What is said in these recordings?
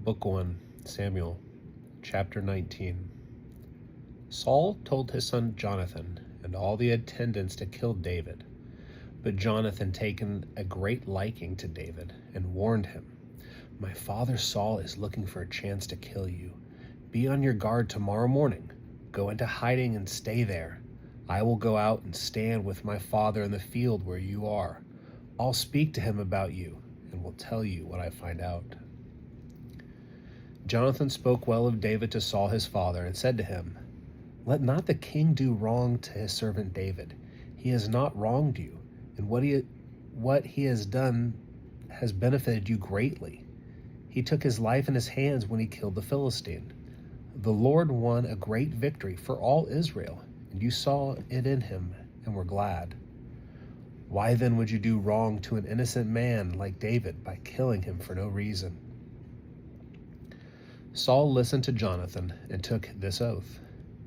Book 1, Samuel, chapter 19. Saul told his son Jonathan and all the attendants to kill David. But Jonathan taken a great liking to David and warned him, "My father Saul is looking for a chance to kill you. Be on your guard tomorrow morning. Go into hiding and stay there. I will go out and stand with my father in the field where you are. I'll speak to him about you and will tell you what I find out." Jonathan spoke well of David to Saul his father, and said to him, "Let not the king do wrong to his servant David. He has not wronged you, and what he has done has benefited you greatly. He took his life in his hands when he killed the Philistine. The Lord won a great victory for all Israel, and you saw it in him and were glad. Why then would you do wrong to an innocent man like David by killing him for no reason?" Saul listened to Jonathan and took this oath: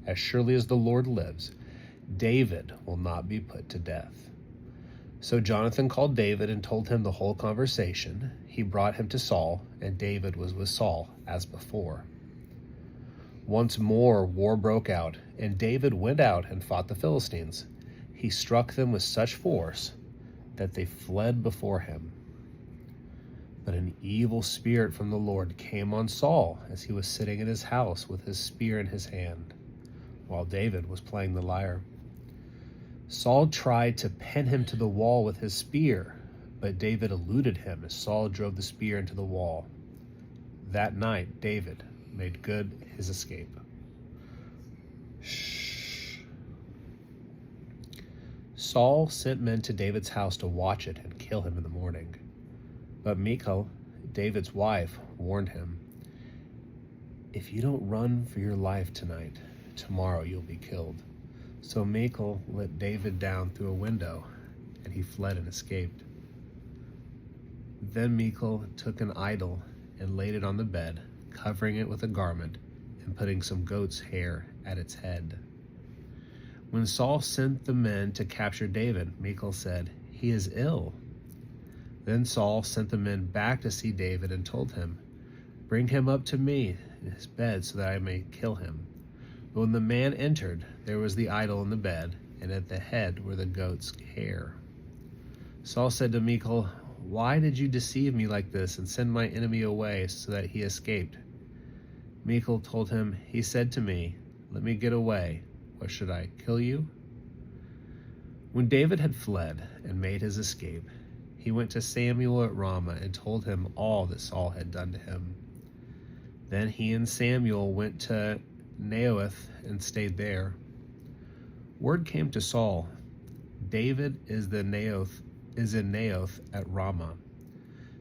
"As surely as the Lord lives, David will not be put to death." So Jonathan called David and told him the whole conversation. He brought him to Saul, and David was with Saul as before. Once more war broke out, and David went out and fought the Philistines. He struck them with such force that they fled before him. But an evil spirit from the Lord came on Saul as he was sitting in his house with his spear in his hand, while David was playing the lyre. Saul tried to pin him to the wall with his spear, but David eluded him as Saul drove the spear into the wall. That night, David made good his escape. Saul sent men to David's house to watch it and kill him in the morning. But Michal, David's wife, warned him, "If you don't run for your life tonight, tomorrow you'll be killed." So Michal let David down through a window, and he fled and escaped. Then Michal took an idol and laid it on the bed, covering it with a garment and putting some goat's hair at its head. When Saul sent the men to capture David, Michal said, "He is ill." Then Saul sent the men back to see David and told him, "Bring him up to me in his bed so that I may kill him." But when the man entered, there was the idol in the bed, and at the head were the goat's hair. Saul said to Michal, "Why did you deceive me like this and send my enemy away so that he escaped?" Michal told him, "He said to me, 'Let me get away. What should I, kill you?'" When David had fled and made his escape, he went to Samuel at Ramah and told him all that Saul had done to him. Then he and Samuel went to Naioth and stayed there. Word came to Saul, "David is in Naioth at Ramah."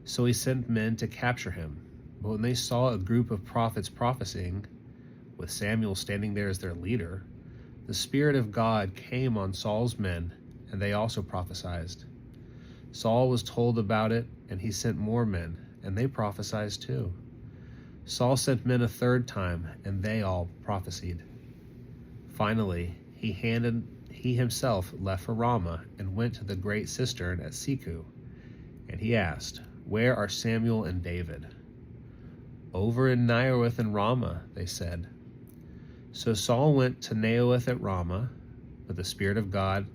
So he sent men to capture him. But when they saw a group of prophets prophesying, with Samuel standing there as their leader, the Spirit of God came on Saul's men, and they also prophesied. Saul was told about it, and he sent more men, and they prophesied too. Saul sent men a third time, and they all prophesied. Finally, he himself left for Ramah and went to the great cistern at Seku. And he asked, "Where are Samuel and David?" "Over in Naioth and Ramah," they said. So Saul went to Naioth at Ramah, but the Spirit of God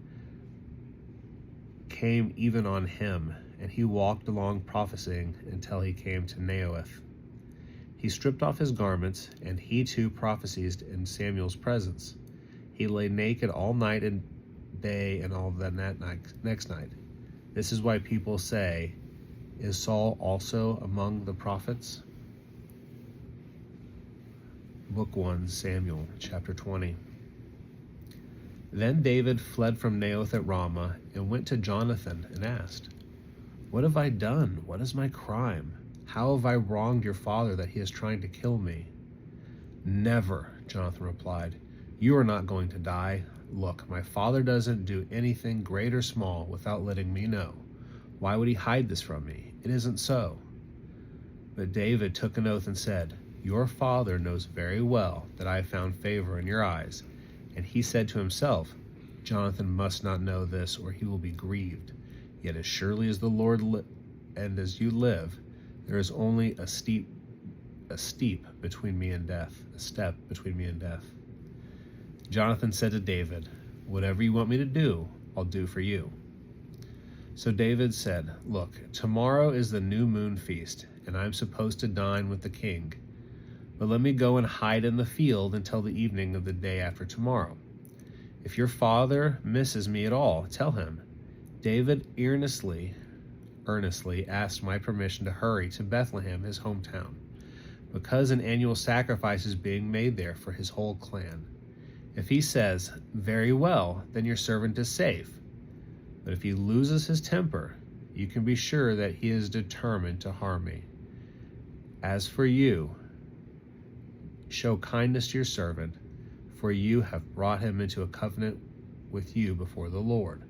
came even on him, and he walked along prophesying until he came to Naioth. He stripped off his garments, and he too prophesied in Samuel's presence. He lay naked all night and day and all the next night. This is why people say, "Is Saul also among the prophets?" Book 1, Samuel, chapter 20. Then David fled from Naioth at Ramah and went to Jonathan and asked, "What have I done? What is my crime? How have I wronged your father that he is trying to kill me?" "Never," Jonathan replied. "You are not going to die. Look, my father doesn't do anything great or small without letting me know. Why would he hide this from me? It isn't so." But David took an oath and said, "Your father knows very well that I have found favor in your eyes." And he said to himself, "Jonathan must not know this, or he will be grieved. Yet as surely as the Lord and as you live, there is only a a step between me and death. Jonathan said to David, "Whatever you want me to do, I'll do for you." So David said, "Look, tomorrow is the new moon feast, and I'm supposed to dine with the king. But let me go and hide in the field until the evening of the day after tomorrow. If your father misses me at all, tell him, David earnestly asked my permission to hurry to Bethlehem, his hometown, because an annual sacrifice is being made there for his whole clan. If he says, 'Very well,' then your servant is safe. But if he loses his temper, you can be sure that he is determined to harm me. As for you, show kindness to your servant, for you have brought him into a covenant with you before the Lord.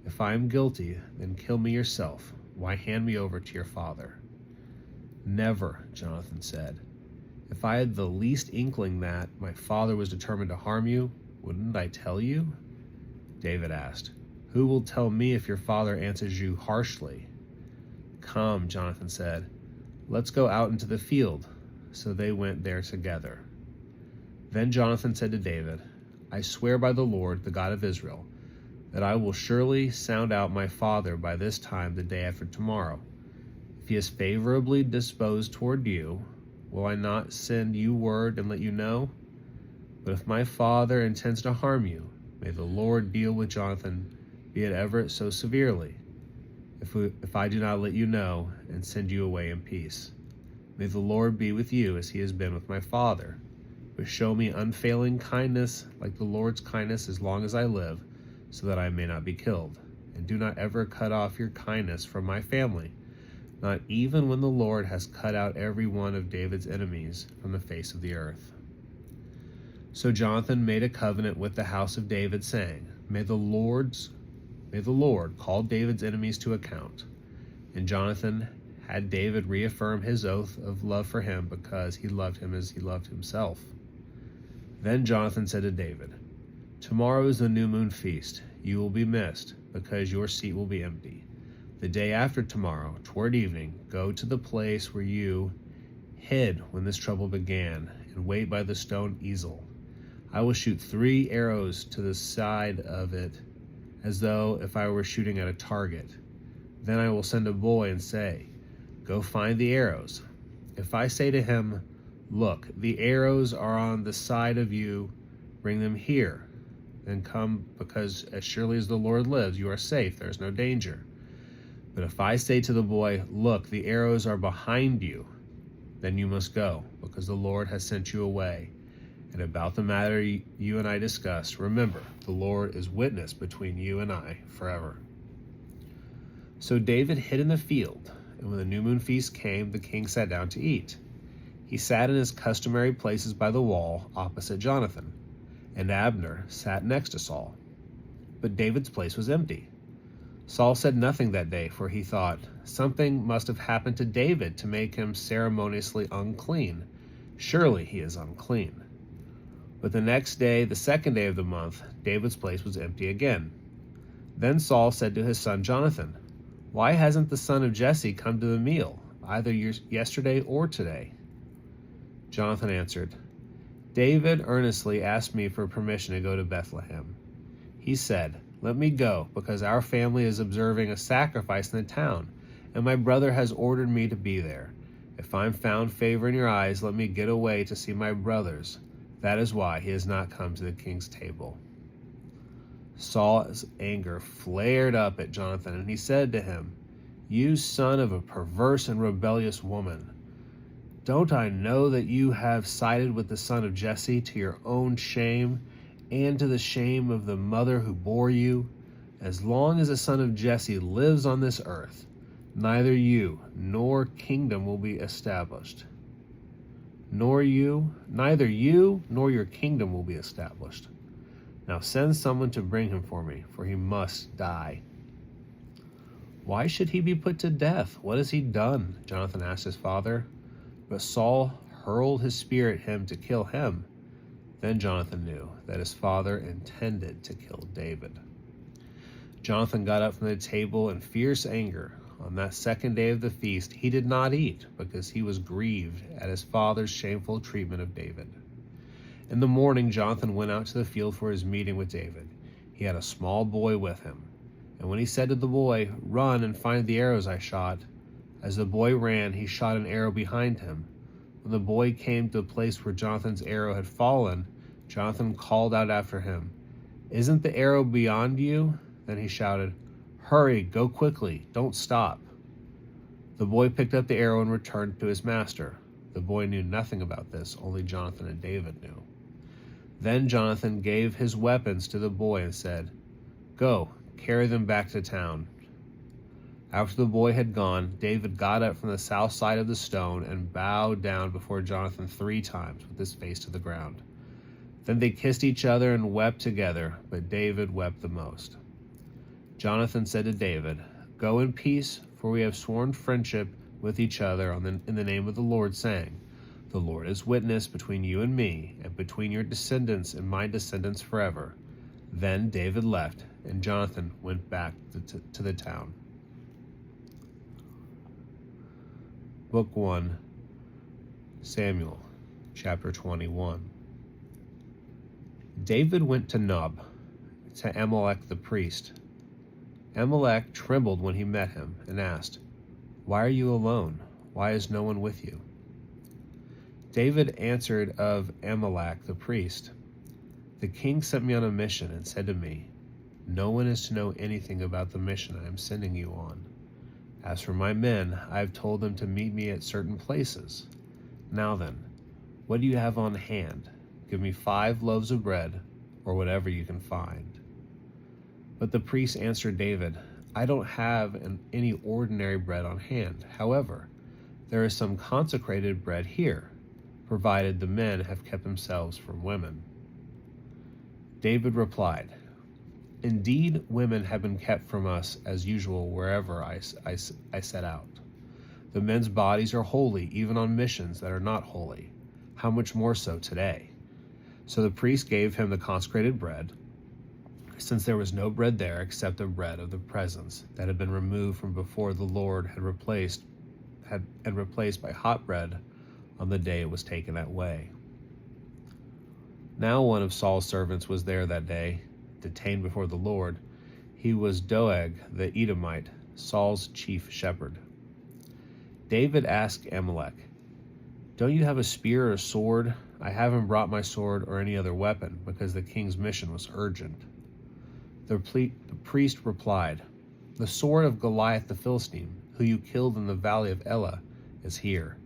If I am guilty, then kill me yourself. Why hand me over to your father?" "Never," Jonathan said. "If I had the least inkling that my father was determined to harm you, wouldn't I tell you?" David asked, "Who will tell me if your father answers you harshly?" "Come," Jonathan said, "let's go out into the field." So they went there together. Then Jonathan said to David, "I swear by the Lord, the God of Israel, that I will surely sound out my father by this time the day after tomorrow. If he is favorably disposed toward you, will I not send you word and let you know? But if my father intends to harm you, may the Lord deal with Jonathan, be it ever so severely, if I do not let you know and send you away in peace. May the Lord be with you as he has been with my father. But show me unfailing kindness like the Lord's kindness as long as I live, so that I may not be killed. And do not ever cut off your kindness from my family, not even when the Lord has cut out every one of David's enemies from the face of the earth." So Jonathan made a covenant with the house of David, saying, May the Lord call David's enemies to account. And Jonathan had David reaffirm his oath of love for him, because he loved him as he loved himself. Then Jonathan said to David, "Tomorrow is the new moon feast. You will be missed, because your seat will be empty. The day after tomorrow, toward evening, go to the place where you hid when this trouble began, and wait by the stone easel. I will shoot 3 arrows to the side of it, as though if I were shooting at a target. Then I will send a boy and say, 'Go find the arrows.' If I say to him, 'Look, the arrows are on the side of you, bring them here,' then come, because as surely as the Lord lives, you are safe, there is no danger. But if I say to the boy, 'Look, the arrows are behind you,' then you must go, because the Lord has sent you away. And about the matter you and I discussed, remember, the Lord is witness between you and I forever." So David hid in the field, and when the new moon feast came, the king sat down to eat. He sat in his customary places by the wall opposite Jonathan, and Abner sat next to Saul. But David's place was empty. Saul said nothing that day, for he thought, "Something must have happened to David to make him ceremoniously unclean. Surely he is unclean." But the next day, the second day of the month, David's place was empty again. Then Saul said to his son Jonathan, "Why hasn't the son of Jesse come to the meal, either yesterday or today?" Jonathan answered, "David earnestly asked me for permission to go to Bethlehem. He said, 'Let me go, because our family is observing a sacrifice in the town, and my brother has ordered me to be there. If I am found favor in your eyes, let me get away to see my brothers. That is why he has not come to the king's table.'" Saul's anger flared up at Jonathan, and he said to him, "You son of a perverse and rebellious woman, don't I know that you have sided with the son of Jesse to your own shame and to the shame of the mother who bore you? As long as the son of Jesse lives on this earth, neither you nor kingdom will be established. Neither you nor your kingdom will be established. Now send someone to bring him for me, for he must die." "Why should he be put to death? What has he done?" Jonathan asked his father. But Saul hurled his spear at him to kill him. Then Jonathan knew that his father intended to kill David. Jonathan got up from the table in fierce anger. on that second day of the feast, he did not eat, because he was grieved at his father's shameful treatment of David. In the morning, Jonathan went out to the field for his meeting with David. He had a small boy with him. And when he said to the boy, "Run and find the arrows I shot," as the boy ran, he shot an arrow behind him. When the boy came to the place where Jonathan's arrow had fallen, Jonathan called out after him, "Isn't the arrow beyond you?" Then he shouted, "Hurry, go quickly, don't stop." The boy picked up the arrow and returned to his master. The boy knew nothing about this, only Jonathan and David knew. Then Jonathan gave his weapons to the boy and said, "Go, carry them back to town." After the boy had gone, David got up from the south side of the stone and bowed down before Jonathan 3 times with his face to the ground. Then they kissed each other and wept together, but David wept the most. Jonathan said to David, "Go in peace, for we have sworn friendship with each other in the name of the Lord, saying, 'The Lord is witness between you and me, and between your descendants and my descendants forever.'" Then David left, and Jonathan went back to the town. Book 1, Samuel, chapter 21. David went to Nob, to Amalek the priest. Amalek trembled when he met him and asked, "Why are you alone? Why is no one with you?" David answered of Amalek the priest, "The king sent me on a mission and said to me, 'No one is to know anything about the mission I am sending you on. As for my men, I have told them to meet me at certain places. Now then, what do you have on hand? Give me 5 loaves of bread, or whatever you can find." But the priest answered David, "I don't have any ordinary bread on hand. However, there is some consecrated bread here, provided the men have kept themselves from women." David replied, "Indeed, women have been kept from us as usual wherever I set out. The men's bodies are holy even on missions that are not holy. How much more so today?" So the priest gave him the consecrated bread, since there was no bread there except the bread of the presence that had been removed from before the Lord and replaced by hot bread on the day it was taken away. Now one of Saul's servants was there that day, detained before the Lord. He was Doeg the Edomite, Saul's chief shepherd. David asked Amalek, "Don't you have a spear or a sword?" "I haven't brought my sword or any other weapon, because the king's mission was urgent." The priest replied, "The sword of Goliath the Philistine, who you killed in the valley of Elah, is here.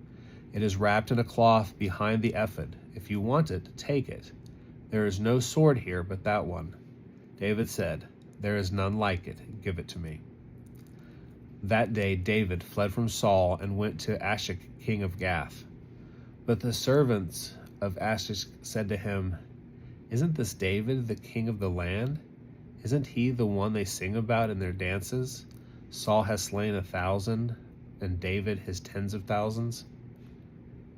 It is wrapped in a cloth behind the ephod. If you want it, take it. There is no sword here but that one." David said, "There is none like it. Give it to me." That day David fled from Saul and went to Achish, king of Gath. But the servants of Achish said to him, "Isn't this David, the king of the land? Isn't he the one they sing about in their dances? Saul has slain 1,000, and David his tens of thousands."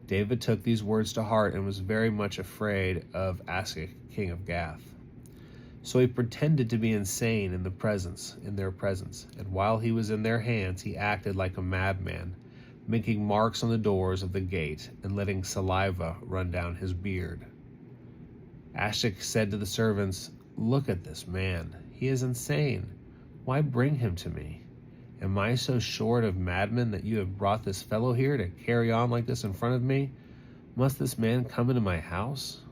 David took these words to heart and was very much afraid of Achish, king of Gath. So he pretended to be insane in their presence, and while he was in their hands, he acted like a madman, making marks on the doors of the gate and letting saliva run down his beard. Achish said to the servants, "Look at this man. He is insane. Why bring him to me? Am I so short of madmen that you have brought this fellow here to carry on like this in front of me? Must this man come into my house?